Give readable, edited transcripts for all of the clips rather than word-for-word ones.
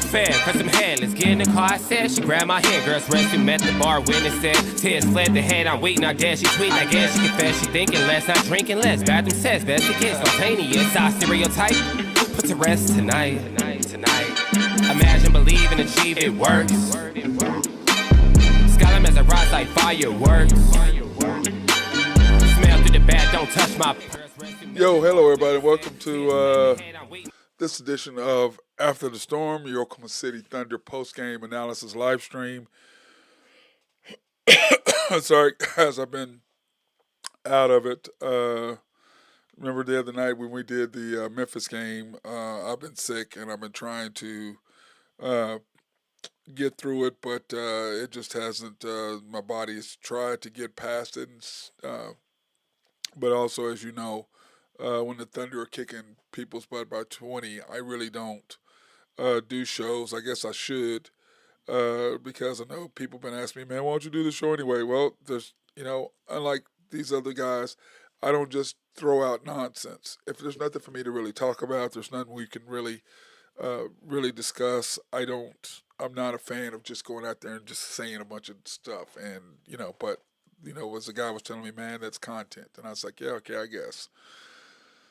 fan, press some hand, let's get in the car, I said. She grabbed my hand, girls rescue, met the bar, witness said. Tears fled the head, I'm waiting, I guess she sweet, I guess she confess. She thinking less, not drinking less, bathroom says, best to get spontaneous. I stereotype, put to rest tonight. Imagine, believe, and achieve, it works. Scholar as I rise like fireworks. Smell through the bad, don't touch my purse. Yo, hello everybody. Welcome to this edition of After the Storm, your Oklahoma City Thunder post-game analysis live stream. Sorry, guys, I've been out of it. Remember the other night when we did the Memphis game, I've been sick and I've been trying to get through it, but it just hasn't. My body's tried to get past it, but also, as you know, when the Thunder are kicking people's butt by 20, I really don't do shows. I guess I should, because I know people have been asking me, man, why don't you do the show anyway? Well, unlike these other guys, I don't just throw out nonsense. If there's nothing for me to really talk about, there's nothing we can really discuss. I'm not a fan of just going out there and just saying a bunch of stuff. And, but, as the guy was telling me, man, that's content. And I was like, yeah, okay, I guess.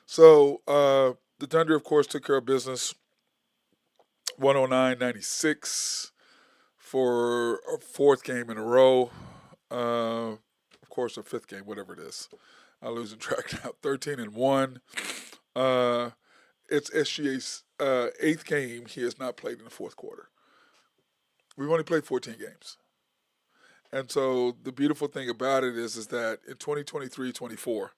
So the Thunder, of course, took care of business 109-96 for a fourth game in a row. Of course, a fifth game, whatever it is. I'm losing track now. 13-1. It's SGA's eighth game he has not played in the fourth quarter. We've only played 14 games. And so the beautiful thing about it is that in 2023-24,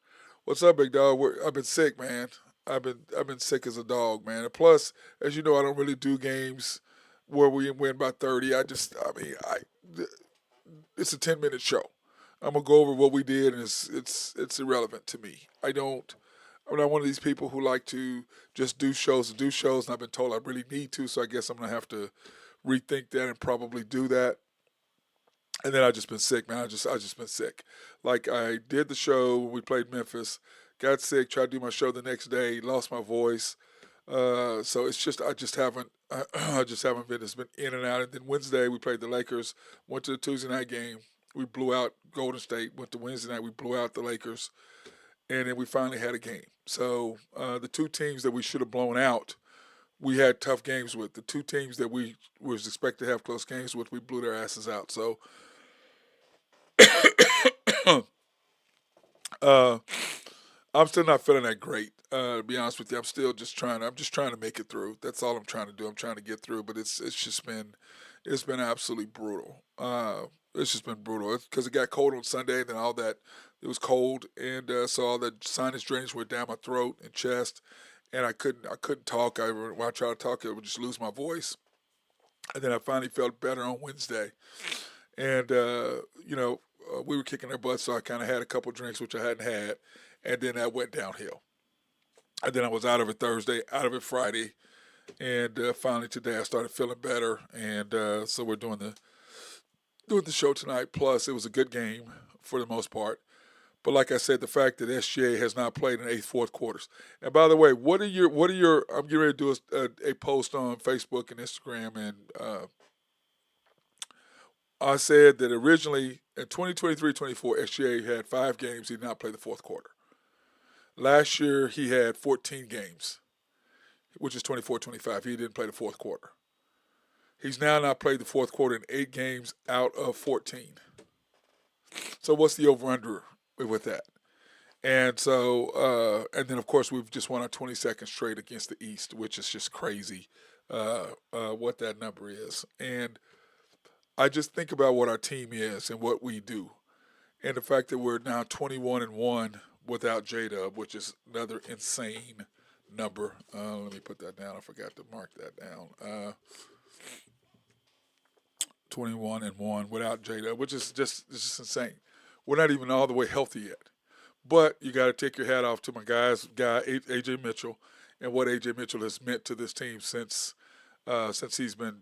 what's up, big dog? I've been sick, man. I've been sick as a dog, man. And plus, as you know, I don't really do games where we win by 30. It's a 10-minute show. I'm gonna go over what we did, and it's irrelevant to me. I'm not one of these people who like to just do shows and do shows, and I've been told I really need to, so I guess I'm gonna have to rethink that and probably do that. And then I've just been sick, man. I just been sick. Like, I did the show when we played Memphis, got sick, tried to do my show the next day, lost my voice. So it's just I just haven't been. It's been in and out. And then Wednesday we played the Lakers. Went to the Tuesday night game. We blew out Golden State. Went to Wednesday night. We blew out the Lakers, and then we finally had a game. So the two teams that we should have blown out, we had tough games with. The two teams that we was expected to have close games with, we blew their asses out. So I'm still not feeling that great, to be honest with you. I'm just trying to make it through. That's all I'm trying to do. I'm trying to get through, but it's been absolutely brutal. It's just been brutal because it got cold on Sunday, and then all that, it was cold, and so all that sinus drainage went down my throat and chest, and I couldn't talk. When I tried to talk, I would just lose my voice, and then I finally felt better on Wednesday, and we were kicking their butts, so I kind of had a couple drinks, which I hadn't had, and then that went downhill. And then I was out of it Thursday, out of it Friday, and finally today I started feeling better, and so we're doing the show tonight. Plus, it was a good game for the most part. But like I said, the fact that SGA has not played in 8 fourth quarters. And by the way, what are your? I'm getting ready to do a post on Facebook and Instagram, and I said that originally in 2023-24, SGA had 5 games he did not play the fourth quarter. Last year he had 14 games, which is 24-25. He didn't play the fourth quarter. He's now not played the fourth quarter in 8 games out of 14. So what's the over-under with that? And so, and then of course we've just won our 22nd straight against the East, which is just crazy what that number is. And I just think about what our team is and what we do, and the fact that we're now 21-1 without J-Dub, which is another insane number. Let me put that down. I forgot to mark that down. 21-1 without J-Dub, which is just insane. We're not even all the way healthy yet. But you got to take your hat off to my guy, A.J. Mitchell, and what A.J. Mitchell has meant to this team since he's been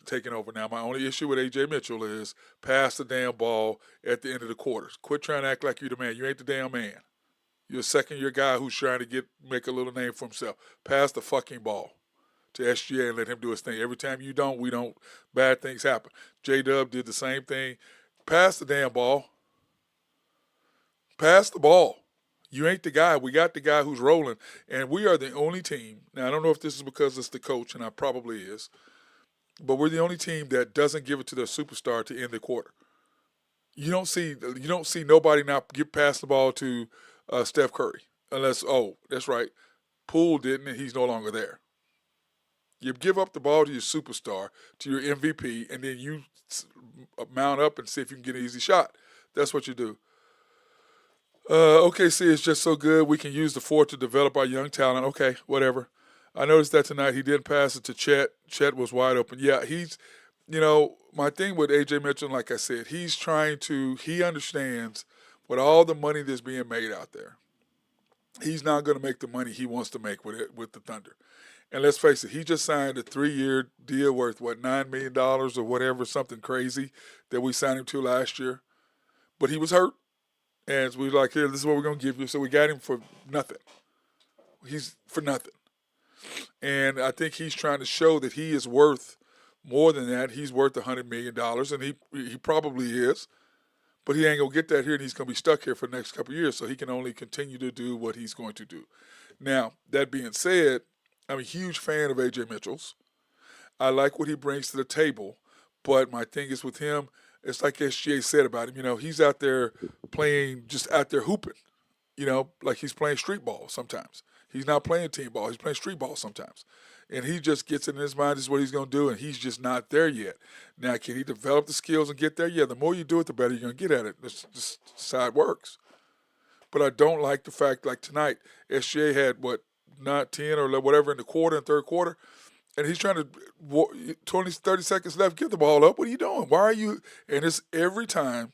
taking over. Now, my only issue with A.J. Mitchell is pass the damn ball at the end of the quarters. Quit trying to act like you're the man. You ain't the damn man. You're a second-year guy who's trying to make a little name for himself. Pass the fucking ball. to SGA and let him do his thing. Every time you don't, we don't. Bad things happen. J-Dub did the same thing. Pass the damn ball. Pass the ball. You ain't the guy. We got the guy who's rolling, and we are the only team. Now, I don't know if this is because it's the coach, and I probably is, but we're the only team that doesn't give it to their superstar to end the quarter. You don't see nobody now get past the ball to Steph Curry unless, oh, that's right, Poole didn't, and he's no longer there. You give up the ball to your superstar, to your MVP, and then you mount up and see if you can get an easy shot. That's what you do. OKC is just so good. We can use the 4 to develop our young talent. Okay, whatever. I noticed that tonight he didn't pass it to Chet. Chet was wide open. Yeah, my thing with A.J. Mitchell, like I said, he understands with all the money that's being made out there, he's not going to make the money he wants to make with the Thunder. And let's face it, he just signed a 3-year deal worth, $9 million or whatever, something crazy that we signed him to last year. But he was hurt. And we were like, here, this is what we're going to give you. So we got him for nothing. He's for nothing. And I think he's trying to show that he is worth more than that. He's worth $100 million, and he probably is. But he ain't going to get that here, and he's going to be stuck here for the next couple of years. So he can only continue to do what he's going to do. Now, that being said, I'm a huge fan of A.J. Mitchell's. I like what he brings to the table. But my thing is with him, it's like SGA said about him. He's out there playing, just out there hooping. Like he's playing street ball sometimes. He's not playing team ball. He's playing street ball sometimes. And he just gets it in his mind, this is what he's going to do, and he's just not there yet. Now, can he develop the skills and get there? Yeah, the more you do it, the better you're going to get at it. That's just how it works. But I don't like the fact, like tonight, SGA had, not 10 or whatever in the third quarter, and he's trying to 20, 30 seconds left, get the ball up. What are you doing? Why are you? And it's every time,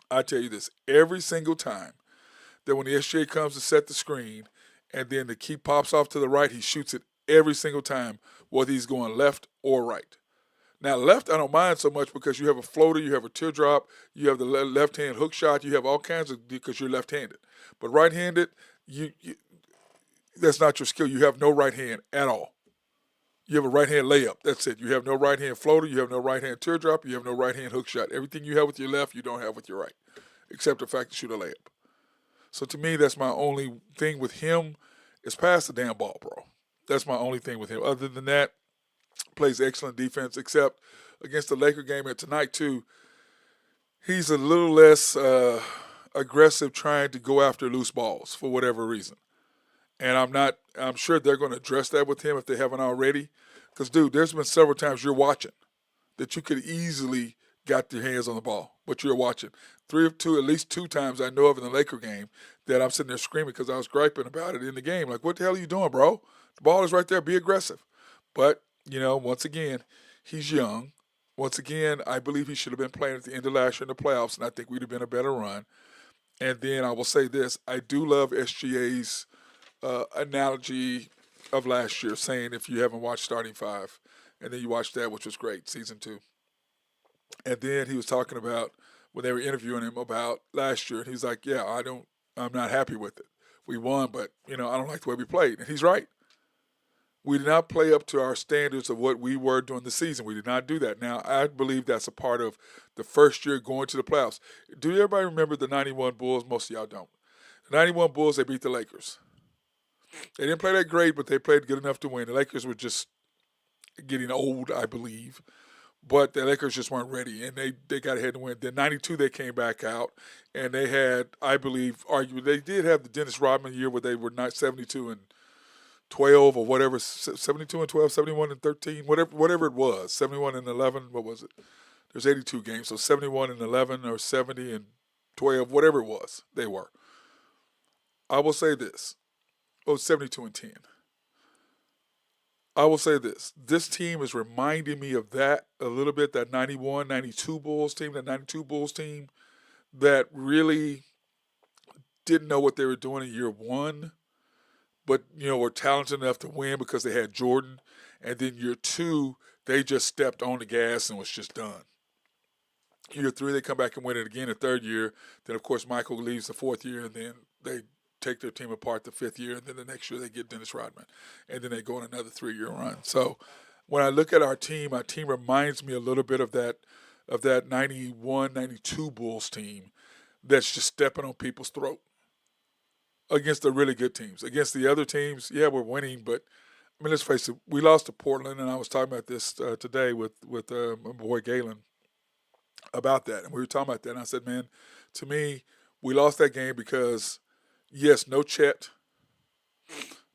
I tell you this, every single time that when the SGA comes to set the screen and then the key pops off to the right, he shoots it every single time, whether he's going left or right. Now, left, I don't mind so much because you have a floater, you have a teardrop, you have the left-hand hook shot, you have all kinds of, because you're left-handed. But right-handed, that's not your skill. You have no right hand at all. You have a right-hand layup. That's it. You have no right-hand floater. You have no right-hand teardrop. You have no right-hand hook shot. Everything you have with your left, you don't have with your right, except the fact to shoot a layup. So to me, that's my only thing with him is pass the damn ball, bro. That's my only thing with him. Other than that, plays excellent defense, except against the Laker game and tonight too, he's a little less aggressive trying to go after loose balls for whatever reason. And I'm sure they're going to address that with him if they haven't already. Because, dude, there's been several times you're watching that you could easily got your hands on the ball, but you're watching. At least two times I know of in the Laker game that I'm sitting there screaming because I was griping about it in the game. Like, what the hell are you doing, bro? The ball is right there. Be aggressive. But, once again, he's young. Once again, I believe he should have been playing at the end of last year in the playoffs, and I think we'd have been a better run. And then I will say this. I do love SGA's analogy of last year, saying if you haven't watched Starting Five, and then you watched that, which was great, season 2. And then he was talking about when they were interviewing him about last year, and he's like, yeah, I'm not happy with it. We won, but, I don't like the way we played. And he's right. We did not play up to our standards of what we were during the season. We did not do that. Now, I believe that's a part of the first year going to the playoffs. Do everybody remember the 91 Bulls? Most of y'all don't. The 91 Bulls, they beat the Lakers. They didn't play that great, but they played good enough to win. The Lakers were just getting old, I believe. But the Lakers just weren't ready, and they got ahead and win. Then 92, they came back out, and they had, I believe, arguably, they did have the Dennis Rodman year where they were not 72 and 12 or whatever, 72 and 12, 71 and 13, whatever it was, 71 and 11, what was it? There's 82 games, so 71 and 11 or 70 and 12, whatever it was, they were. I will say this. 72 and 10. I will say this. This team is reminding me of that a little bit, that 91, 92 Bulls team, that 92 Bulls team that really didn't know what they were doing in year one, but, were talented enough to win because they had Jordan. And then year 2, they just stepped on the gas and was just done. Year 3, they come back and win it again the third year. Then, of course, Michael leaves the fourth year, and then they take their team apart the 5th year, and then the next year they get Dennis Rodman, and then they go on another 3-year run. So when I look at our team reminds me a little bit of that 91, 92 Bulls team that's just stepping on people's throat against the really good teams. Against the other teams, yeah, we're winning, but I mean, let's face it, we lost to Portland, and I was talking about this today with my boy Galen about that, and we were talking about that, and I said, man, to me, we lost that game because, yes, no Chet,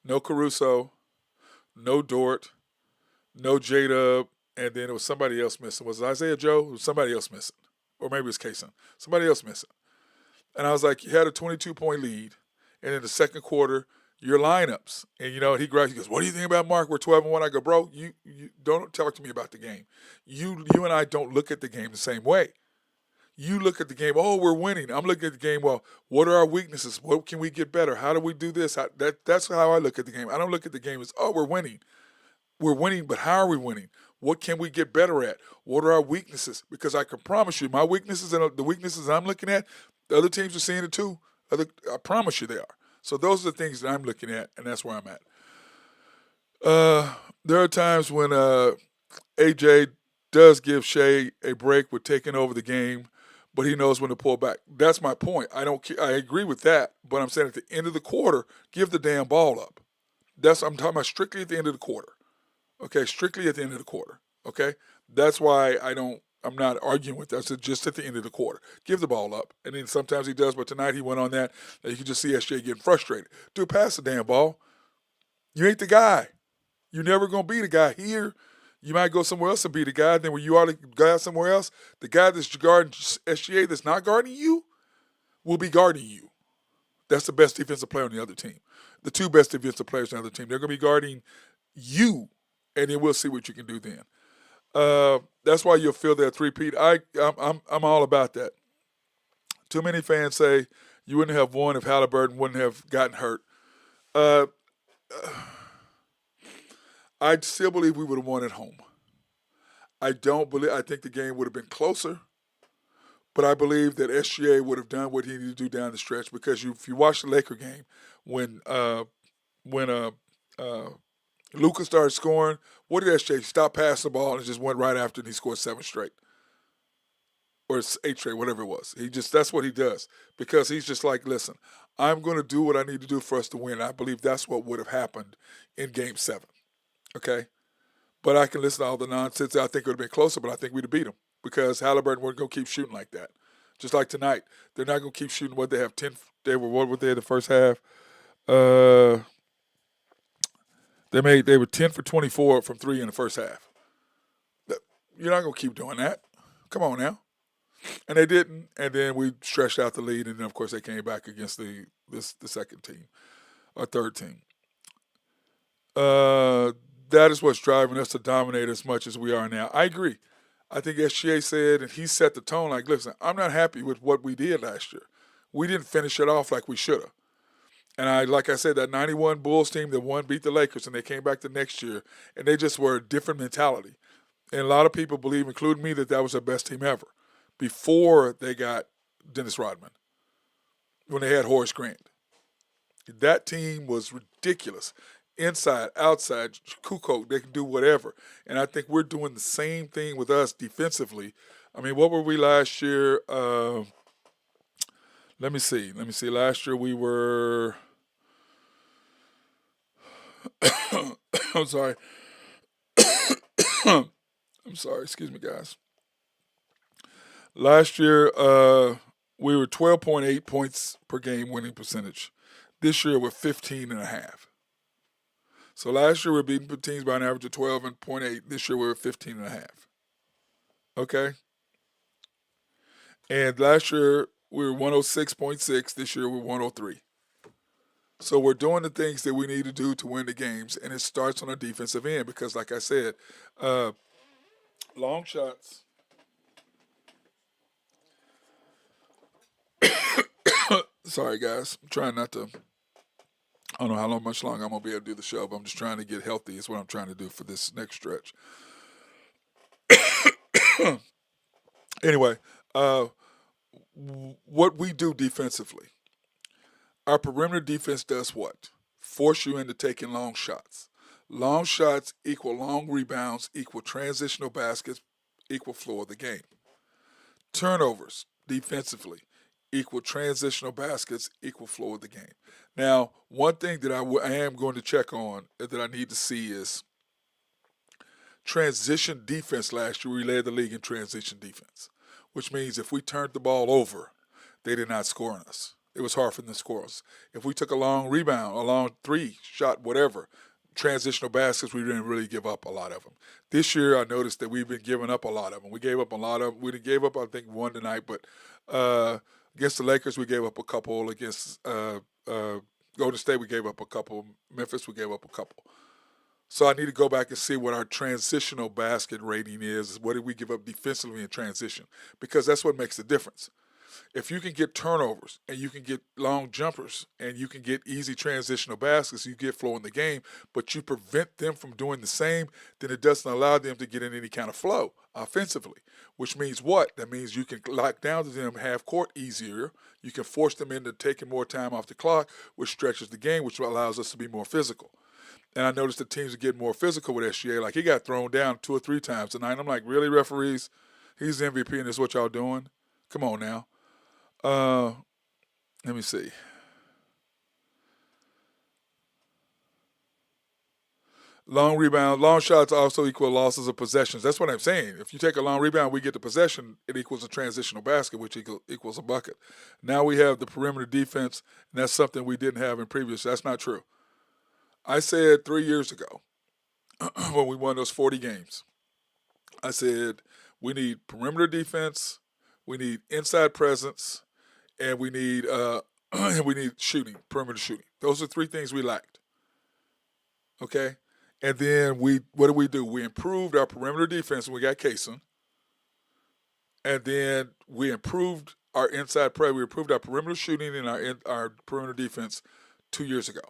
no Caruso, no Dort, no J-Dub, and then it was somebody else missing. Was it Isaiah Joe? It was somebody else missing. Or maybe it was Kaysen. Somebody else missing. And I was like, you had a 22-point lead, and in the second quarter, your lineups. And, he goes, what do you think about Mark? We're 12-1. I go, bro, you don't talk to me about the game. You and I don't look at the game the same way. You look at the game, oh, we're winning. I'm looking at the game, well, what are our weaknesses? What can we get better? How do we do this? That's how I look at the game. I don't look at the game as, oh, we're winning. We're winning, but how are we winning? What can we get better at? What are our weaknesses? Because I can promise you, my weaknesses and the weaknesses I'm looking at, the other teams are seeing it too. I promise you they are. So those are the things that I'm looking at, and that's where I'm at. There are times when AJ does give Shea a break with taking over the game, but he knows when to pull back. That's my point. I agree with that, but I'm saying at the end of the quarter, give the damn ball up. I'm talking about strictly at the end of the quarter. Okay, strictly at the end of the quarter. Okay, that's why I'm not arguing with that. So just at the end of the quarter, give the ball up, and then sometimes he does. But tonight he went on that, and you can just see SJ getting frustrated. Dude, pass the damn ball. You ain't the guy. You're never gonna be the guy here. You might go somewhere else and be the guy. Then when you are the guy somewhere else, the guy that's guarding SGA that's not guarding you will be guarding you. That's the best defensive player on the other team. The two best defensive players on the other team. They're gonna be guarding you. And then we'll see what you can do then. That's why you'll feel that three-peat. I'm all about that. Too many fans say you wouldn't have won if Halliburton wouldn't have gotten hurt. I still believe we would have won at home. I think the game would have been closer, but I believe that SGA would have done what he needed to do down the stretch because if you watch the Laker game, when Luka started scoring, what did SJ stop passing the ball and just went right after and he scored 7 straight. Or 8 straight, whatever it was. That's what he does. Because he's just like, listen, I'm going to do what I need to do for us to win. I believe that's what would have happened in Game 7. Okay? But I can listen to all the nonsense. I think it would have been closer, but I think we'd have beat them. Because Halliburton wasn't going to keep shooting like that. Just like tonight. They're not going to keep shooting what they have. What were they in the first half? They were 10 for 24 from 3 in the first half. You're not going to keep doing that. Come on now. And they didn't, and then we stretched out the lead, and then, of course, they came back against the second team, or third team. That is what's driving us to dominate as much as we are now. I agree. I think SGA said, and he set the tone like, listen, I'm not happy with what we did last year. We didn't finish it off like we should have. And like I said, that 91 Bulls team that beat the Lakers, and they came back the next year, and they just were a different mentality. And a lot of people believe, including me, that was their best team ever before they got Dennis Rodman, when they had Horace Grant. That team was ridiculous. Inside, outside, Kukoc, they can do whatever. And I think we're doing the same thing with us defensively. I mean, what were we last year? Let me see. Last year we were I'm sorry. I'm sorry. Excuse me, guys. Last year, we were 12.8 points per game winning percentage. This year, we're 15.5. So last year, we were beating teams by an average of 12.8. This year, we were 15.5. Okay? And last year, we were 106.6. This year, we're 103. So we're doing the things that we need to do to win the games, and it starts on the defensive end because, like I said, long shots. Sorry, guys. I'm trying not to. I don't know how much longer I'm going to be able to do the show, but I'm just trying to get healthy is what I'm trying to do for this next stretch. Anyway, what we do defensively, Our perimeter defense does what? Force you into taking long shots. Long shots equal long rebounds, equal transitional baskets, equal flow of the game. Turnovers defensively equal transitional baskets, equal flow of the game. Now, one thing that I am going to check on that I need to see is transition defense. Last year, we led the league in transition defense, which means if we turned the ball over, they did not score on us. It was hard for them to score us. If we took a long rebound, a long three shot, whatever, transitional baskets, we didn't really give up a lot of them. This year, I noticed that we've been giving up a lot of them. We gave up a lot of them. We gave up, I think, one tonight, but against the Lakers, we gave up a couple. Against Golden State, we gave up a couple. Memphis, we gave up a couple. So I need to go back and see what our transitional basket rating is. What did we give up defensively in transition? Because that's what makes the difference. If you can get turnovers and you can get long jumpers and you can get easy transitional baskets, you get flow in the game, but you prevent them from doing the same, then it doesn't allow them to get in any kind of flow offensively, which means what? That means you can lock down to them half court easier. You can force them into taking more time off the clock, which stretches the game, which allows us to be more physical. And I noticed the teams are getting more physical with SGA. Like, he got thrown down 2 or 3 times tonight. I'm like, really, referees? He's the MVP and this is what y'all doing? Come on now. Let me see. Long rebound, long shots also equal losses of possessions. That's what I'm saying. If you take a long rebound, we get the possession, it equals a transitional basket, which equals a bucket. Now we have the perimeter defense, and that's something we didn't have in previous. That's not true. I said 3 years ago when we won those 40 games, I said we need perimeter defense, we need inside presence, and we need shooting, perimeter shooting. Those are 3 things we lacked. Okay? And then what do? We improved our perimeter defense when we got Kaysen. And then we improved our inside play. We improved our perimeter shooting and our perimeter defense 2 years ago.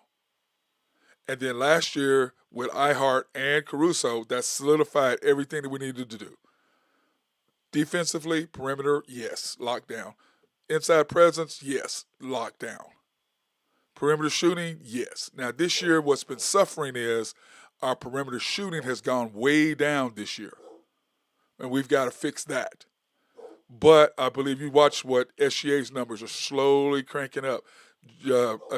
And then last year with iHeart and Caruso, that solidified everything that we needed to do. Defensively, perimeter, yes, locked down. Inside presence, yes, locked down. Perimeter shooting, yes. Now this year what's been suffering is our perimeter shooting has gone way down this year. And we've got to fix that. But I believe you watch what SGA's numbers are slowly cranking up.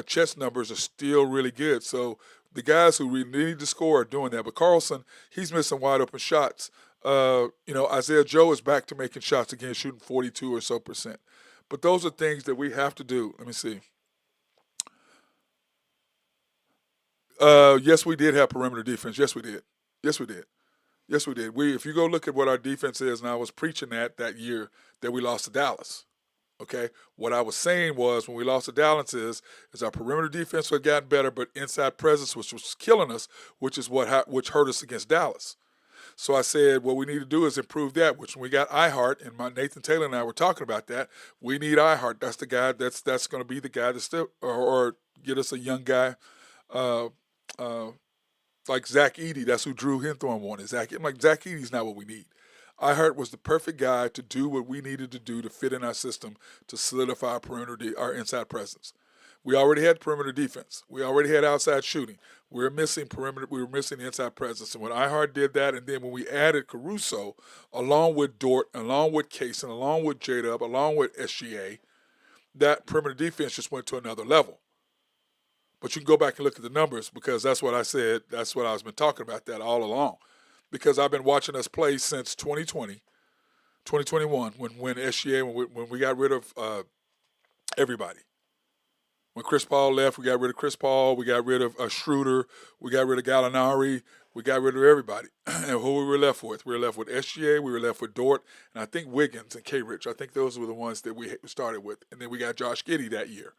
Chess numbers are still really good. So the guys who really need to score are doing that. But Carlson, he's missing wide open shots. Isaiah Joe is back to making shots again, shooting 42 or so percent. But those are things that we have to do. Let me see. Yes, we did have perimeter defense. Yes, we did. Yes, we did. Yes, we did. If you go look at what our defense is, and I was preaching that year that we lost to Dallas. Okay, what I was saying was when we lost to Dallas is our perimeter defense had gotten better, but inside presence, which was killing us, which hurt us against Dallas. So I said, what we need to do is improve that, which when we got iHeart, and Nathan Taylor and I were talking about that, we need iHeart. That's the guy that's going to be the guy that's still, or get us a young guy like Zach Edey. That's who Drew Henthorne wanted. I'm like, Zach Edey's not what we need. iHeart was the perfect guy to do what we needed to do to fit in our system to solidify our inside presence. We already had perimeter defense. We already had outside shooting. We were missing perimeter. We were missing inside presence. And when iHeart did that, and then when we added Caruso, along with Dort, along with Kaysen, along with J-Dub, along with SGA, that perimeter defense just went to another level. But you can go back and look at the numbers because that's what I said. That's what I've been talking about that all along. Because I've been watching us play since 2020, 2021, when SGA, when we got rid of everybody. When Chris Paul left, we got rid of Chris Paul. We got rid of Schroeder. We got rid of Gallinari. We got rid of everybody. And who we were left with? We were left with SGA. We were left with Dort. And I think Wiggins and K-Rich. I think those were the ones that we started with. And then we got Josh Giddey that year.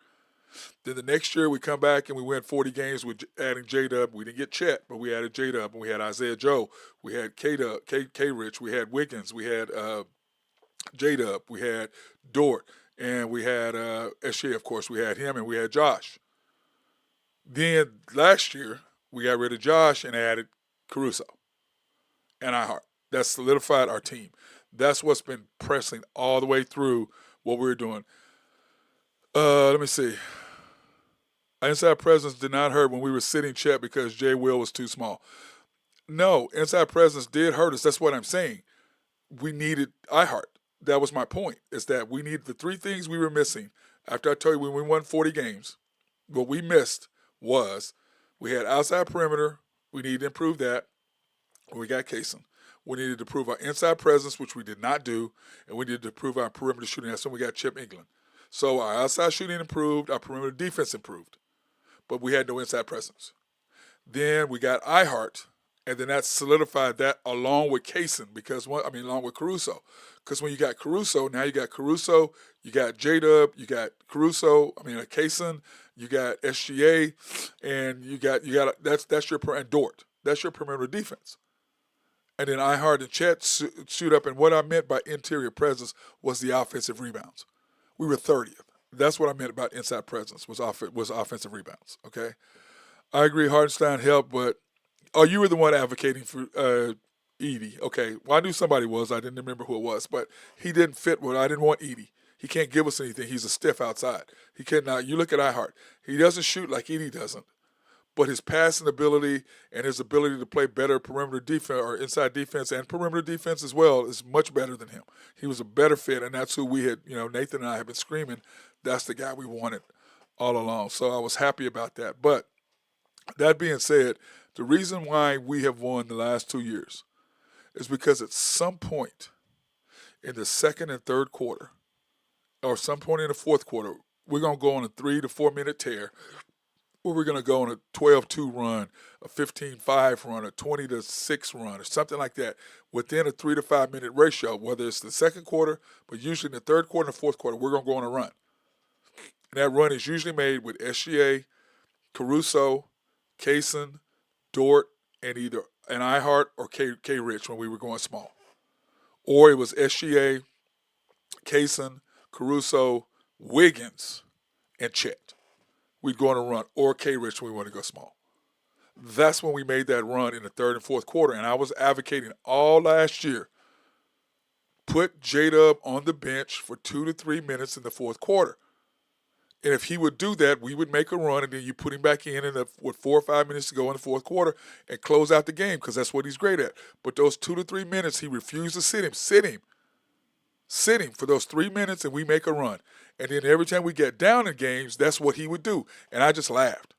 Then the next year we come back and we win 40 games with adding J-Dub. We didn't get Chet, but we added J-Dub. And we had Isaiah Joe. We had K-Rich. We had Wiggins. We had J-Dub. We had Dort. And we had SGA, of course. We had him and we had Josh. Then last year we got rid of Josh and added Caruso and iHeart. That solidified our team. That's what's been pressing all the way through what we're doing. Let me see. Inside presence did not hurt when we were sitting Chet because Jay Will was too small. No, inside presence did hurt us. That's what I'm saying. We needed iHeart. That was my point, is that we needed the three things we were missing. After I told you when we won 40 games, what we missed was we had outside perimeter. We needed to improve that. We got Kaysen. We needed to improve our inside presence, which we did not do, and we needed to improve our perimeter shooting. That's when we got Chip England. So our outside shooting improved, our perimeter defense improved, but we had no inside presence. Then we got iHeart, and then that solidified that along with Kaysen, along with Caruso. Because when you got Caruso, now you got Caruso, you got J-Dub, you got Kaysen, you got SGA, and you got that's your and Dort. That's your perimeter defense. And then iHeart and Chet shoot up, and what I meant by interior presence was the offensive rebounds. We were 30th. That's what I meant about inside presence was offensive rebounds. Okay, I agree. Hartenstein helped, but you were the one advocating for Edey. Okay, well I knew somebody was. I didn't remember who it was, but he didn't fit. I didn't want Edey. He can't give us anything. He's a stiff outside. He cannot. You look at iHeart. He doesn't shoot like Edey doesn't, but his passing ability and his ability to play better perimeter defense or inside defense and perimeter defense as well is much better than him. He was a better fit, and that's who we had. Nathan and I have been screaming. That's the guy we wanted all along. So I was happy about that. But that being said, the reason why we have won the last 2 years is because at some point in the second and third quarter, or some point in the fourth quarter, we're going to go on a 3 to 4 minute tear where we're going to go on a 12-2 run, a 15-5 run, a 20-6 run, or something like that within a 3 to 5 minute ratio, whether it's the second quarter, but usually in the third quarter and the fourth quarter, we're going to go on a run. And that run is usually made with SGA, Caruso, Kaysen, Dort, and either an iHeart or K. Rich when we were going small. Or it was SGA, Kaysen, Caruso, Wiggins, and Chet. We'd go on a run, or K. Rich when we want to go small. That's when we made that run in the third and fourth quarter. And I was advocating all last year, put J-Dub on the bench for 2 to 3 minutes in the fourth quarter. And if he would do that, we would make a run, and then you put him back in with 4 or 5 minutes to go in the fourth quarter and close out the game because that's what he's great at. But those 2 to 3 minutes, he refused to sit him. Sit him for those 3 minutes, and we make a run. And then every time we get down in games, that's what he would do. And I just laughed.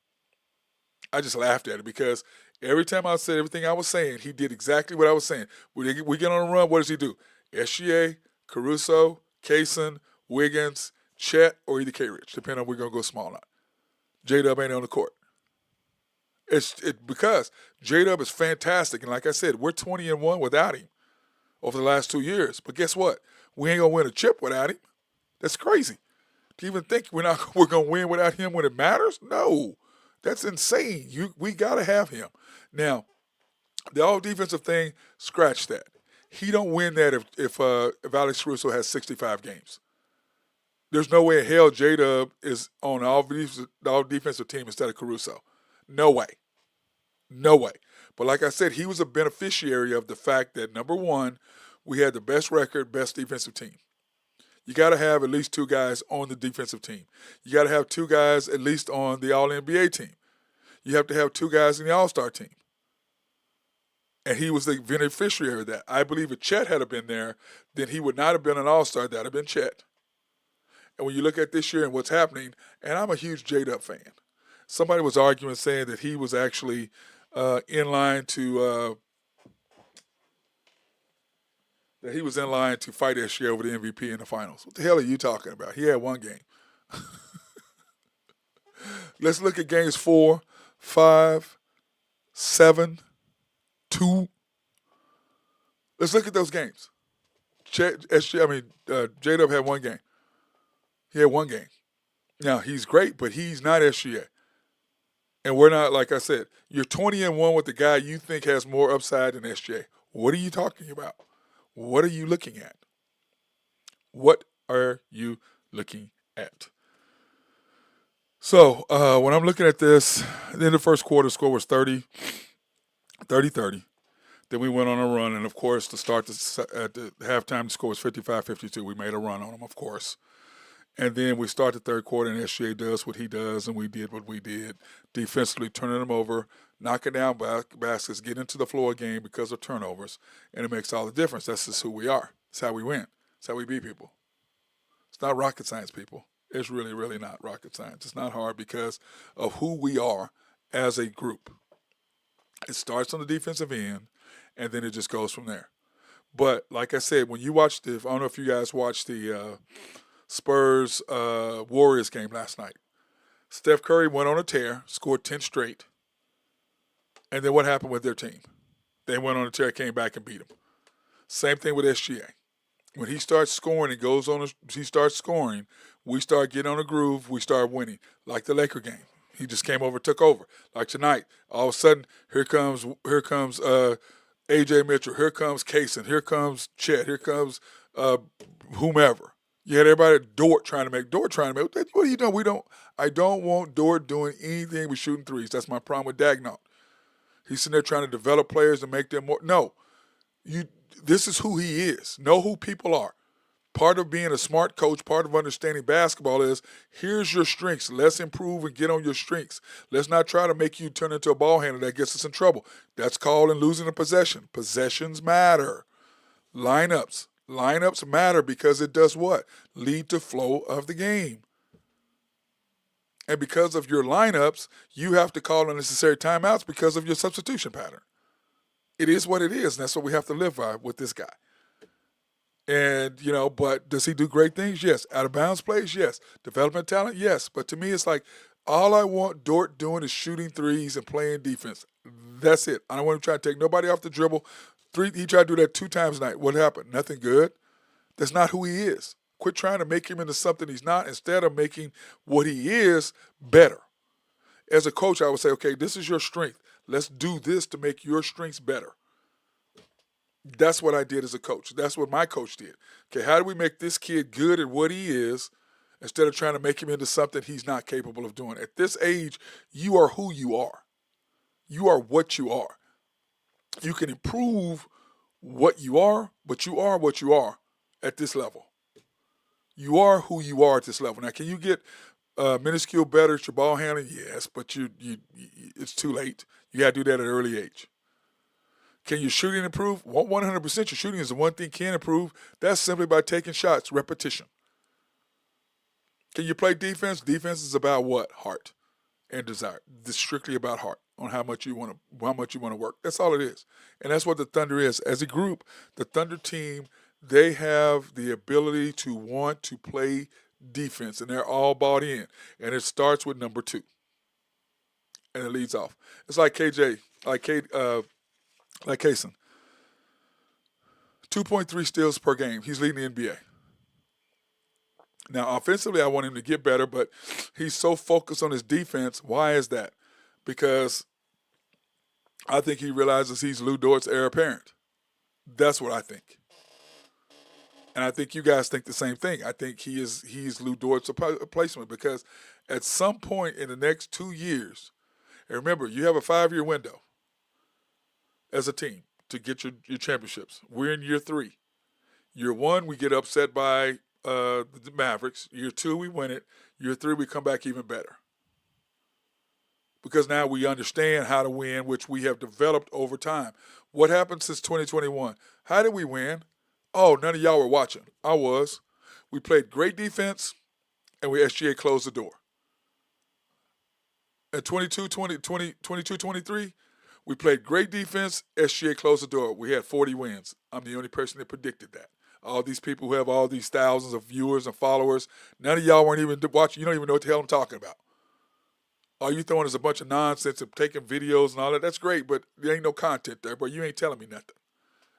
I just laughed at it because every time I said everything I was saying, he did exactly what I was saying. We get on a run, what does he do? SGA, Caruso, Kaysen, Wiggins, Chet, or either K-Rich, depending on if we're going to go small or not. J-Dub ain't on the court. It's because J-Dub is fantastic. And like I said, we're 20-1 without him over the last 2 years. But guess what? We ain't going to win a chip without him. That's crazy. Do you even think we're going to win without him when it matters? No. That's insane. We got to have him. Now, the all-defensive thing, scratch that. He don't win that if Alex Caruso has 65 games. There's no way in hell J-Dub is on the all-defensive team instead of Caruso. No way. No way. But like I said, he was a beneficiary of the fact that, number one, we had the best record, best defensive team. You got to have at least 2 guys on the defensive team. You got to have 2 guys at least on the All-NBA team. You have to have 2 guys in the All-Star team. And he was the beneficiary of that. I believe if Chet had been there, then he would not have been an All-Star. That would have been Chet. And when you look at this year and what's happening, and I'm a huge J-Dub fan. Somebody was arguing saying that he was actually in line to fight SGA over the MVP in the finals. What the hell are you talking about? He had 1 game. Let's look at games 4, 5, 7, 2. Let's look at those games. J-Dub had 1 game. He had 1 game. Now, he's great, but he's not SGA. And we're not, like I said, you're 20-1 with the guy you think has more upside than SGA. What are you talking about? What are you looking at? What are you looking at? So, when I'm looking at this, then the first quarter score was 30-30. Then we went on a run, and, of course, at the halftime, the score was 55-52. We made a run on them, of course. And then we start the third quarter, and SGA does what he does, and we did what we did. Defensively, turning them over, knocking down baskets, getting into the floor game because of turnovers, and it makes all the difference. That's just who we are. It's how we win. It's how we beat people. It's not rocket science, people. It's really, really not rocket science. It's not hard because of who we are as a group. It starts on the defensive end, and then it just goes from there. But like I said, when you watch I don't know if you guys watched the Spurs Warriors game last night. Steph Curry went on a tear, scored 10 straight, and then what happened with their team? They went on a tear, came back and beat them. Same thing with SGA. When he starts scoring and he starts scoring, we start getting on a groove, we start winning. Like the Laker game. He just came over, took over. Like tonight, all of a sudden, here comes AJ Mitchell, here comes Kaysen, here comes Chet, here comes whomever. You had everybody Dort trying to make. What are you doing? I don't want Dort doing anything but shooting threes. That's my problem with Dagnall. He's sitting there trying to develop players to make them more. No. This is who he is. Know who people are. Part of being a smart coach, part of understanding basketball is, here's your strengths. Let's improve and get on your strengths. Let's not try to make you turn into a ball handler that gets us in trouble. That's called losing a possession. Possessions matter. Lineups matter because it does what? Lead to flow of the game. And because of your lineups, you have to call unnecessary timeouts because of your substitution pattern. It is what it is, and that's what we have to live by with this guy. And, but does he do great things? Yes. Out of bounds plays? Yes. Development talent? Yes. But to me, it's like all I want Dort doing is shooting threes and playing defense. That's it. I don't want him trying to take nobody off the dribble. He tried to do that 2 times tonight. What happened? Nothing good. That's not who he is. Quit trying to make him into something he's not instead of making what he is better. As a coach, I would say, okay, this is your strength. Let's do this to make your strengths better. That's what I did as a coach. That's what my coach did. Okay, how do we make this kid good at what he is instead of trying to make him into something he's not capable of doing? At this age, you are who you are. You are what you are. You can improve what you are, but you are what you are at this level. You are who you are at this level. Now, can you get minuscule better at your ball handling? Yes, but it's too late. You got to do that at an early age. Can your shooting improve? 100% your shooting is the one thing can improve. That's simply by taking shots, repetition. Can you play defense? Defense is about what? Heart and desire. It's strictly about heart on how much you want to work. That's all it is. And that's what the Thunder is. As a group, the Thunder team, they have the ability to want to play defense, and they're all bought in. And it starts with number 2. And it leads off. It's like KJ, like Kaysen. 2.3 steals per game. He's leading the NBA. Now, offensively, I want him to get better, but he's so focused on his defense. Why is that? Because I think he realizes he's Lou Dort's heir apparent. That's what I think. And I think you guys think the same thing. I think he's Lou Dort's replacement because at some point in the next 2 years, and remember, you have a 5-year window as a team to get your championships. We're in year 3. Year 1, we get upset by the Mavericks. Year 2, we win it. Year 3, we come back even better. Because now we understand how to win, which we have developed over time. What happened since 2021? How did we win? Oh, none of y'all were watching. I was. We played great defense, and we SGA closed the door. At 22-23, we played great defense, SGA closed the door. We had 40 wins. I'm the only person that predicted that. All these people who have all these thousands of viewers and followers, none of y'all weren't even watching. You don't even know what the hell I'm talking about. All you throwing is a bunch of nonsense and taking videos and all that. That's great, but there ain't no content there, but you ain't telling me nothing.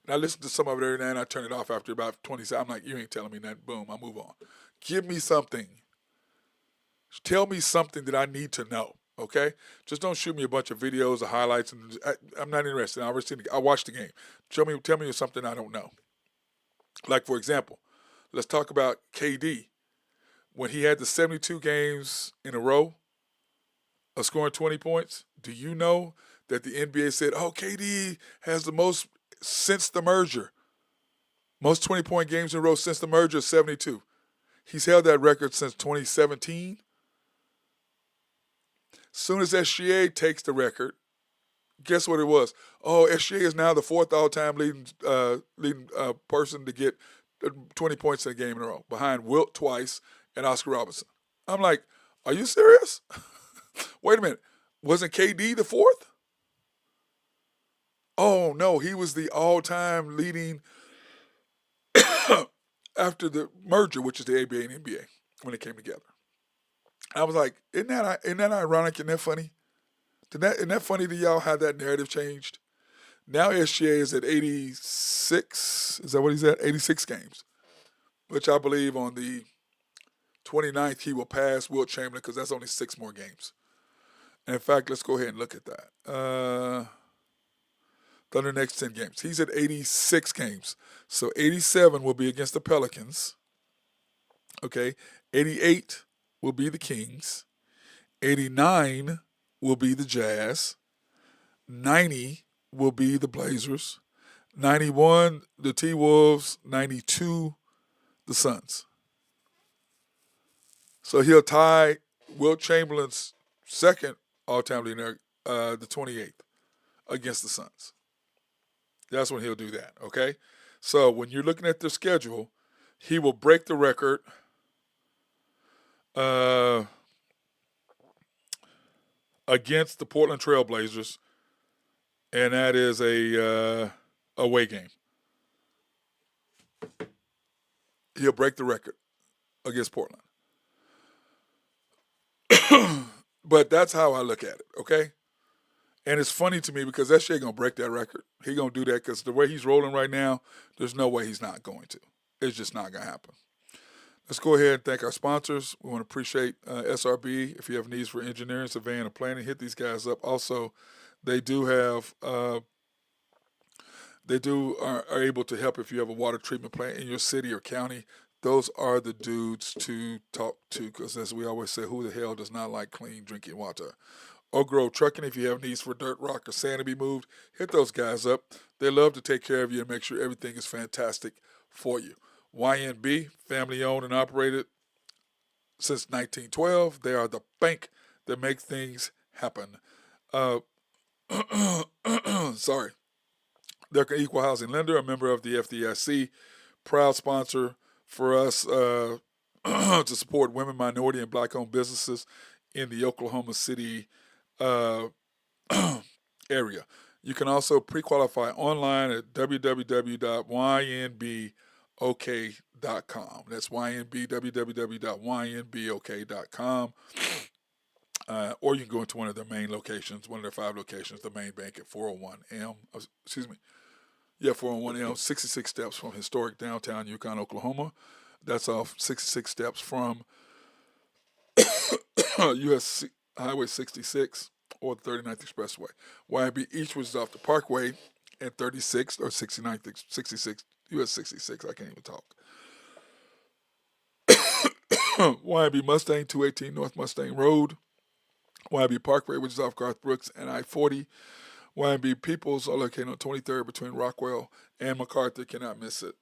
And I listen to some of it every now and I turn it off after about 20 seconds. I'm like, you ain't telling me nothing. Boom, I move on. Give me something. Tell me something that I need to know, okay? Just don't shoot me a bunch of videos or highlights. And I'm not interested. I watched the game. Tell me something I don't know. Like, for example, let's talk about KD. When he had the 72 games in a row of scoring 20 points, do you know that the NBA said, oh, KD has the most since the merger. Most 20-point games in a row since the merger is 72. He's held that record since 2017. Soon as SGA takes the record, guess what it was? Oh, SGA is now the fourth all-time leading person to get 20 points in a game in a row, behind Wilt twice and Oscar Robertson. I'm like, are you serious? Wait a minute. Wasn't KD the fourth? Oh, no, he was the all-time leading after the merger, which is the ABA and NBA, when it came together. I was like, isn't that ironic? Isn't that funny? Isn't that funny to y'all how that narrative changed? Now SGA is at 86. Is that what he's at? 86 games, which I believe on the 29th he will pass Wilt Chamberlain because that's only 6 more games. And in fact, let's go ahead and look at that. The next 10 games. He's at 86 games. So 87 will be against the Pelicans. Okay. 88 will be the Kings. 89 will be the Jazz. 90 will be the Blazers. 91, the T-Wolves. 92, the Suns. So he'll tie Wilt Chamberlain's second all-time leader, the 28th, against the Suns. That's when he'll do that, okay? So when you're looking at the schedule, he will break the record against the Portland Trail Blazers, and that is a away game. He'll break the record against Portland. But that's how I look at it, okay? And it's funny to me because SGA going to break that record. He's going to do that because the way he's rolling right now, there's no way he's not going to. It's just not going to happen. Let's go ahead and thank our sponsors. We want to appreciate SRB. If you have needs for engineering, surveying, or planning, hit these guys up. Also, they do have are able to help if you have a water treatment plant in your city or county. Those are the dudes to talk to because, as we always say, who the hell does not like clean drinking water? Oak Grove Trucking, if you have needs for dirt, rock, or sand to be moved, hit those guys up. They love to take care of you and make sure everything is fantastic for you. YNB, family owned and operated since 1912. They are the bank that make things happen. Sorry. They're an equal housing lender, a member of the FDIC, proud sponsor for us to support women, minority, and black-owned businesses in the Oklahoma City area. You can also pre-qualify online at www.ynbok.com. That's www.ynbok.com. Or you can go into one of their main locations, one of their 5 locations, the main bank at 401M, 401M, 66 steps from historic downtown Yukon, Oklahoma. That's off 66 steps from US Highway 66 or the 39th Expressway. YB Eastwood is off the Parkway at 36 or 69th, 66, US 66. I can't even talk. YB Mustang, 218 North Mustang Road. YB Parkway, which is off Garth Brooks and I-40. YB Peoples are located on 23rd between Rockwell and MacArthur. Cannot miss it.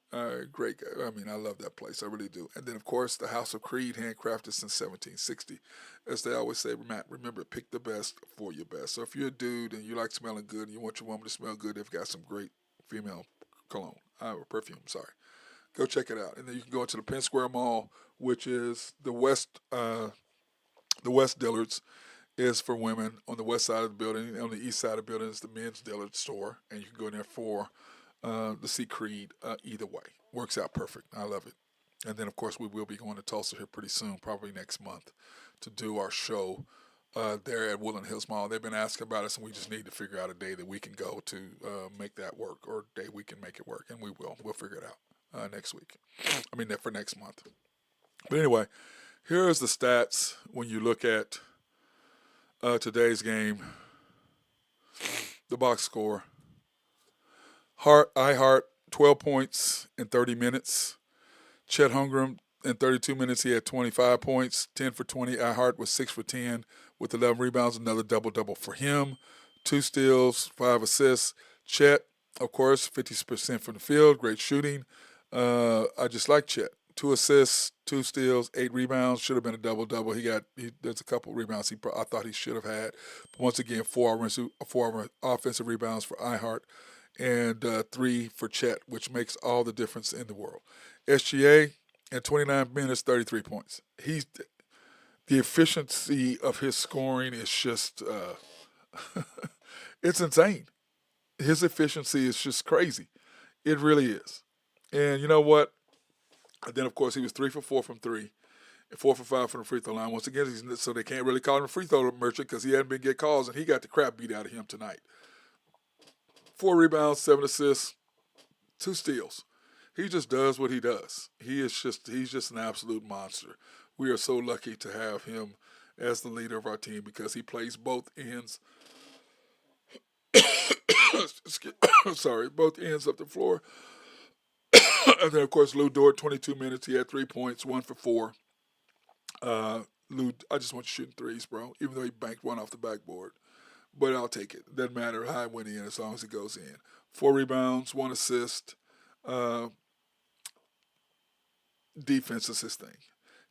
Great. I mean, I love that place. I really do. And then, of course, the House of Creed, handcrafted since 1760. As they always say, Matt, remember, pick the best for your best. So if you're a dude and you like smelling good and you want your woman to smell good, they've got some great female cologne, or perfume, sorry. Go check it out. And then you can go into the Penn Square Mall, which is the West Dillard's. Is for women on the west side of the building. On the east side of the building is the men's Dillard store, and you can go in there for the see Creed either way. Works out perfect. I love it. And then, of course, we will be going to Tulsa here pretty soon, probably next month, to do our show there at Woodland Hills Mall. They've been asking about us, and we just need to figure out a day that we can go to make that work, or a day we can make it work, and we will. We'll figure it out next week. For next month. But anyway, here's the stats when you look at today's game, the box score. Hart, 12 points in 30 minutes. Chet Holmgren, in 32 minutes, he had 25 points, 10 for 20. Hart was 6 for 10 with 11 rebounds, another double-double for him. 2 steals, 5 assists. Chet, of course, 50% from the field, great shooting. I just like Chet. 2 assists, 2 steals, 8 rebounds. Should have been a double-double. There's a couple rebounds I thought he should have had. But once again, 4 offensive rebounds for Ihart and 3 for Chet, which makes all the difference in the world. SGA, in 29 minutes, 33 points. The efficiency of his scoring is just it's insane. His efficiency is just crazy. It really is. And you know what? And then, of course, he was 3 for 4 from 3, and 4 for 5 from the free throw line. Once again, so they can't really call him a free throw merchant because he hadn't been getting calls, and he got the crap beat out of him tonight. 4 rebounds, 7 assists, 2 steals. He just does what he does. He's just an absolute monster. We are so lucky to have him as the leader of our team because he plays both ends. Both ends of the floor. And then, of course, Lou Dort, 22 minutes. He had 3 points, 1 for 4. Lou, I just want you shooting threes, bro, even though he banked one off the backboard. But I'll take it. Doesn't matter how it went in as long as it goes in. 4 rebounds, 1 assist. Defense is his thing.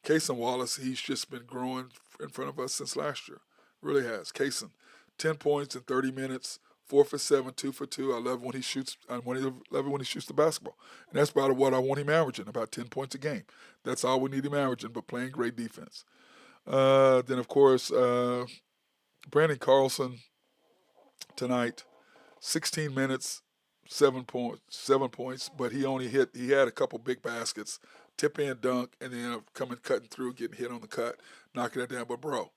Kaysen Wallace, he's just been growing in front of us since last year. Really has. Kaysen, 10 points in 30 minutes, 4 for 7, 2 for 2. I love when he shoots. I love it when he shoots the basketball, and that's about what I want him averaging, about 10 points a game. That's all we need him averaging, but playing great defense. Then of course, Brandon Carlson tonight, 16 minutes, 7 points, but he had a couple big baskets, tip in dunk, and then cutting through, getting hit on the cut, knocking it down. But bro,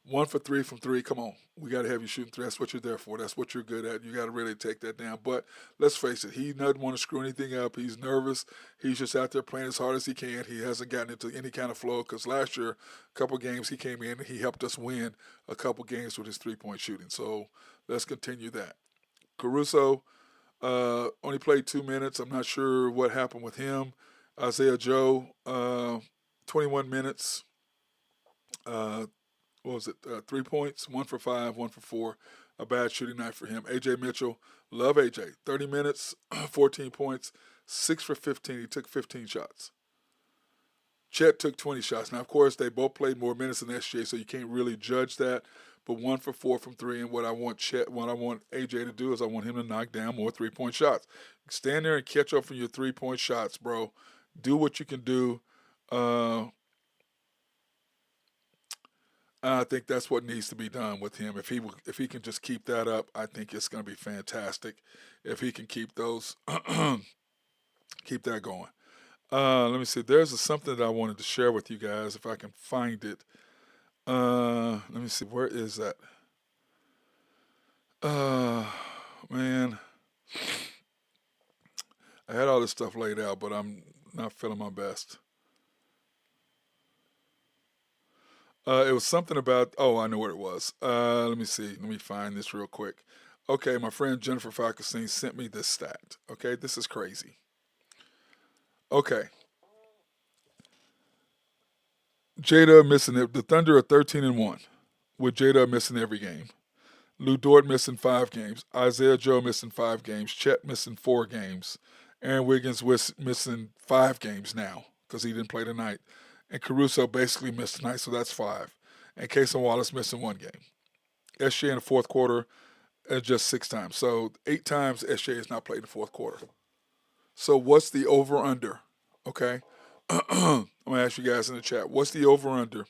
1 for 3 from 3. Come on. We got to have you shooting 3. That's what you're there for. That's what you're good at. You got to really take that down. But let's face it, he doesn't want to screw anything up. He's nervous. He's just out there playing as hard as he can. He hasn't gotten into any kind of flow because last year, a couple games he came in and he helped us win a couple games with his 3-point shooting. So let's continue that. Caruso only played 2 minutes. I'm not sure what happened with him. Isaiah Joe, 21 minutes. 3 points, 1 for 5, 1 for 4. A bad shooting night for him. AJ Mitchell, love AJ. 30 minutes, 14 points, 6 for 15. He took 15 shots. Chet took 20 shots. Now, of course, they both played more minutes than SJ, so you can't really judge that. But 1 for 4 from 3, and what I want AJ to do is I want him to knock down more 3-point shots. Stand there and catch up from your 3-point shots, bro. Do what you can do. I think that's what needs to be done with him. If he can just keep that up, I think it's going to be fantastic. If he can keep those, keep that going. Let me see. There's something that I wanted to share with you guys if I can find it. Let me see. Where is that? Man, I had all this stuff laid out, but I'm not feeling my best. It was something about, I know what it was. Let me see. Let me find this real quick. Okay, my friend Jennifer Falkenstein sent me this stat. Okay, this is crazy. Okay. Jada missing it. The Thunder are 13-1 with Jada missing every game. Lou Dort missing 5 games. Isaiah Joe missing 5 games. Chet missing 4 games. Aaron Wiggins was missing 5 games now because he didn't play tonight. And Caruso basically missed tonight, so that's 5. And Kaysen Wallace missing 1 game. SJ in the fourth quarter just 6 times. So 8 times SJ has not played in the fourth quarter. So what's the over-under? Okay. I'm going to ask you guys in the chat. What's the over-under?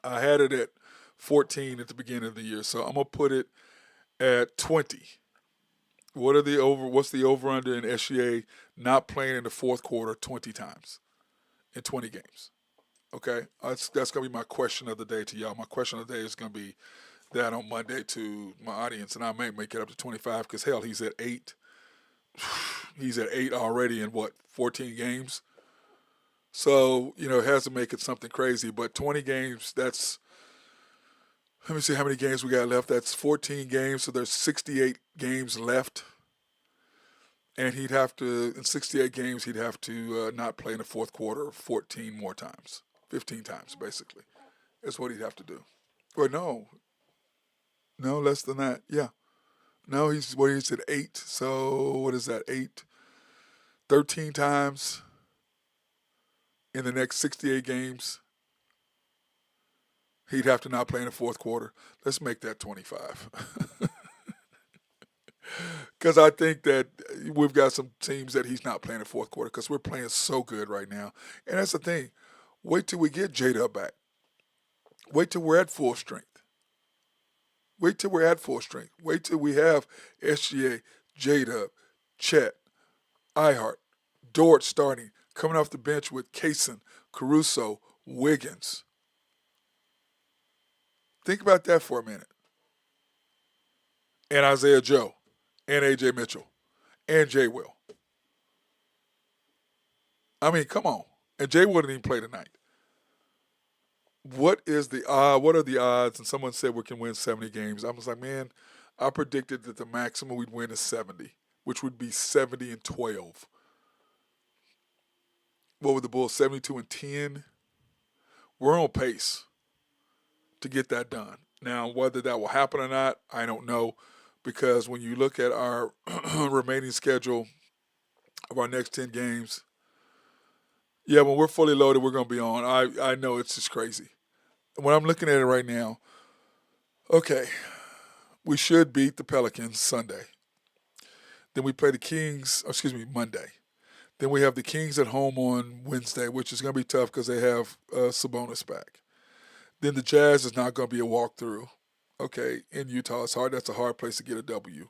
I had it at 14 at the beginning of the year, so I'm going to put it at 20. What's the over-under in SGA not playing in the fourth quarter 20 times in 20 games? Okay, that's going to be my question of the day to y'all. My question of the day is going to be that on Monday to my audience, and I may make it up to 25 because, hell, he's at 8. He's at 8 already in, 14 games? So, it has to make it something crazy. But 20 games, let me see how many games we got left. That's 14 games, so there's 68 games left. And in 68 games, he'd have to not play in the fourth quarter 14 more times. 15 times, basically. That's what he'd have to do. Or no, less than that. Yeah. No, he's at 8. So what is that? 8, 13 times. in the next 68 games, he'd have to not play in the fourth quarter. Let's make that 25. Because I think that we've got some teams that he's not playing the fourth quarter because we're playing so good right now. And that's the thing. Wait till we get Jada back. Wait till we're at full strength. Wait till we're at full strength. Wait till we have SGA, Jada, Chet, Ihart, Dort starting, coming off the bench with Kaysen, Caruso, Wiggins. Think about that for a minute. And Isaiah Joe, and AJ Mitchell, and Jay Will. I mean, come on. And Jay wouldn't even play tonight. What is the what are the odds? And someone said we can win 70 games. I was like, man, I predicted that the maximum we'd win is 70, which would be 70-12. What were the Bulls? 72-10. We're on pace to get that done. Now, whether that will happen or not, I don't know, because when you look at our remaining schedule of our next 10 games, yeah, when we're fully loaded, we're going to be on. I know it's just crazy. When I'm looking at it right now, okay, we should beat the Pelicans Sunday. Then we play the Kings, Monday. Then we have the Kings at home on Wednesday, which is going to be tough because they have Sabonis back. Then the Jazz is not going to be a walkthrough. Okay, in Utah, it's hard. That's a hard place to get a W.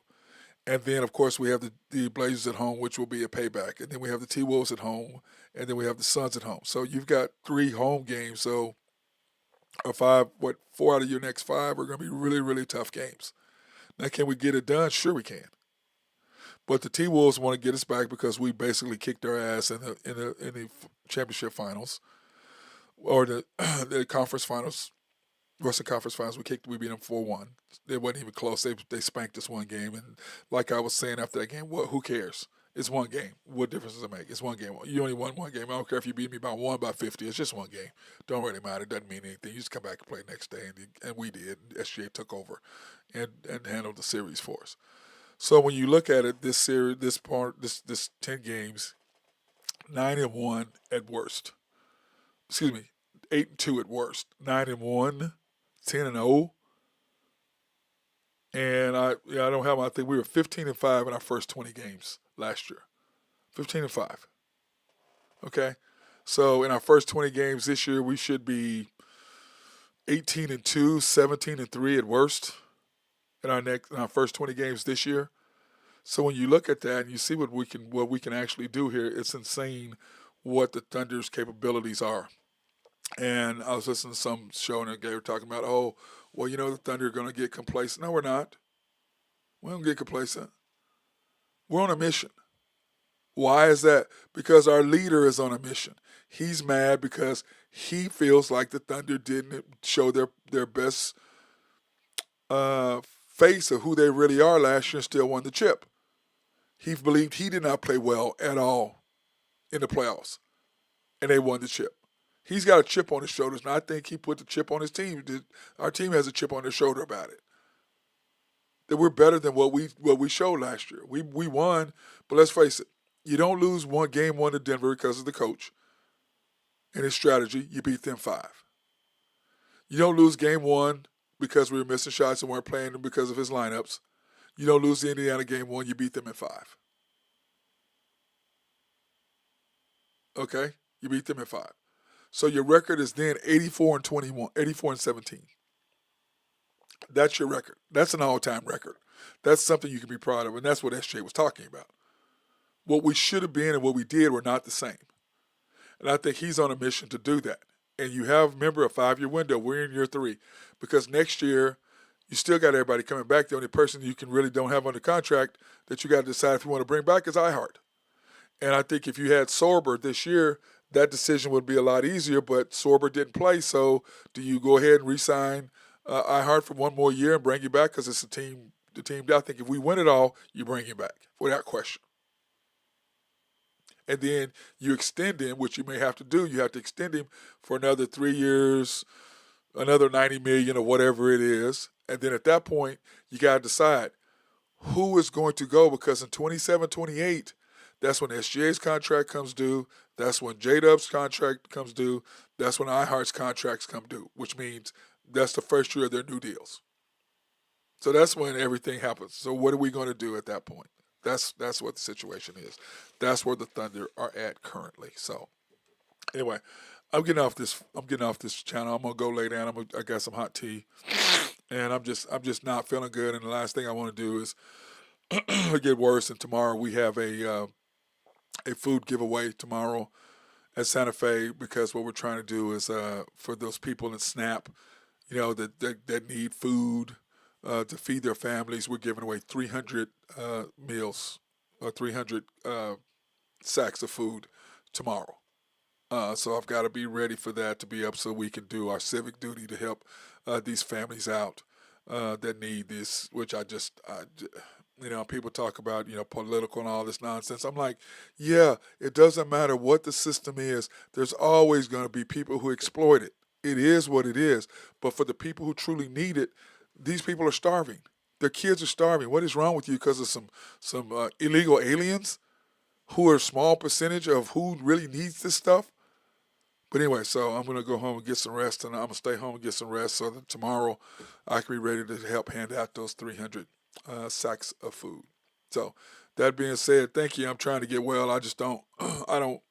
And then, of course, we have the Blazers at home, which will be a payback. And then we have the T-Wolves at home, and then we have the Suns at home. So you've got 3 home games. So 4 out of your next 5 are going to be really, really tough games. Now, can we get it done? Sure we can. But the T-Wolves want to get us back because we basically kicked their ass in the championship finals or the conference finals. Western Conference Finals, we beat them 4-1. It wasn't even close. They spanked us one game, and like I was saying after that game, who cares? It's one game. What difference does it make? It's one game. You only won one game. I don't care if you beat me by 1, by 50. It's just one game. Don't really matter. It doesn't mean anything. You just come back and play next day, and we did. SGA took over and handled the series for us. So when you look at it, this series, this 10 games, 9-1 at worst. 8-2 at worst. 9-1. 10-0, and I don't have. I think we were 15-5 in our first 20 games last year. 15-5. Okay, so in our first 20 games this year, we should be 18-2, 17-3 at worst in our first 20 games this year. So when you look at that and you see what we can actually do here, it's insane what the Thunder's capabilities are. And I was listening to some show and they were talking about, the Thunder are going to get complacent. No, we're not. We don't get complacent. We're on a mission. Why is that? Because our leader is on a mission. He's mad because he feels like the Thunder didn't show their best face of who they really are last year and still won the chip. He believed he did not play well at all in the playoffs, and they won the chip. He's got a chip on his shoulders, and I think he put the chip on his team. Our team has a chip on their shoulder about it. That we're better than what we showed last year. We won, but let's face it, you don't lose game one to Denver because of the coach and his strategy. You beat them 5. You don't lose game 1 because we were missing shots and weren't playing them because of his lineups. You don't lose the Indiana game 1. You beat them in 5. Okay, you beat them in 5. So your record is then 84-21, 84-17. That's your record. That's an all-time record. That's something you can be proud of, and that's what SJ was talking about. What we should have been and what we did were not the same. And I think he's on a mission to do that. And you have, remember, a 5-year window. We're in year 3. Because next year, you still got everybody coming back. The only person you can really don't have under contract that you got to decide if you want to bring back is Ihart. And I think if you had Sorber this year, that decision would be a lot easier, but Sorber didn't play, so do you go ahead and re-sign Ihart for one more year and bring you back? Because it's the team. I think if we win it all, you bring him back, without question. And then you extend him, which you may have to do. You have to extend him for another 3 years, another $90 million or whatever it is. And then at that point, you got to decide who is going to go, because in 27-28, That's when SGA's contract comes due. That's when J-Dub's contract comes due. That's when iHeart's contracts come due, which means that's the first year of their new deals. So that's when everything happens. So what are we going to do at that point? That's what the situation is. That's where the Thunder are at currently. So anyway, I'm getting off this. I'm getting off this channel. I'm gonna go lay down. I got some hot tea, and I'm just not feeling good. And the last thing I want to do is get worse. And tomorrow we have a food giveaway tomorrow at Santa Fe, because what we're trying to do is for those people in SNAP, that need food to feed their families. We're giving away 300 meals or 300 sacks of food tomorrow. So I've got to be ready for that to be up so we can do our civic duty to help these families out that need this, which people talk about, political and all this nonsense. I'm like, yeah, it doesn't matter what the system is. There's always going to be people who exploit it. It is what it is. But for the people who truly need it, these people are starving. Their kids are starving. What is wrong with you because of some illegal aliens who are a small percentage of who really needs this stuff? But anyway, so I'm going to go home and get some rest, and I'm going to stay home and get some rest so that tomorrow I can be ready to help hand out those 300 sacks of food. So that being said, thank you. I'm trying to get well. I just don't, I don't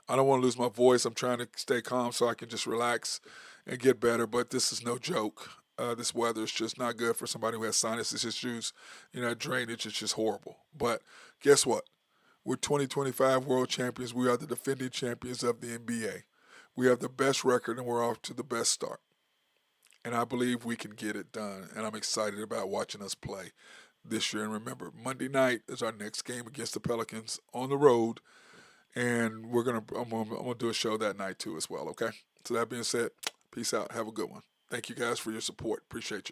want to lose my voice. I'm trying to stay calm so I can just relax and get better. But this is no joke. This weather is just not good for somebody who has sinus issues. Drainage is just horrible. But guess what? We're 2025 world champions. We are the defending champions of the NBA. We have the best record, and we're off to the best start. And I believe we can get it done. And I'm excited about watching us play this year. And remember, Monday night is our next game against the Pelicans on the road. And I'm gonna do a show that night too as well, okay? So that being said, peace out. Have a good one. Thank you guys for your support. Appreciate you.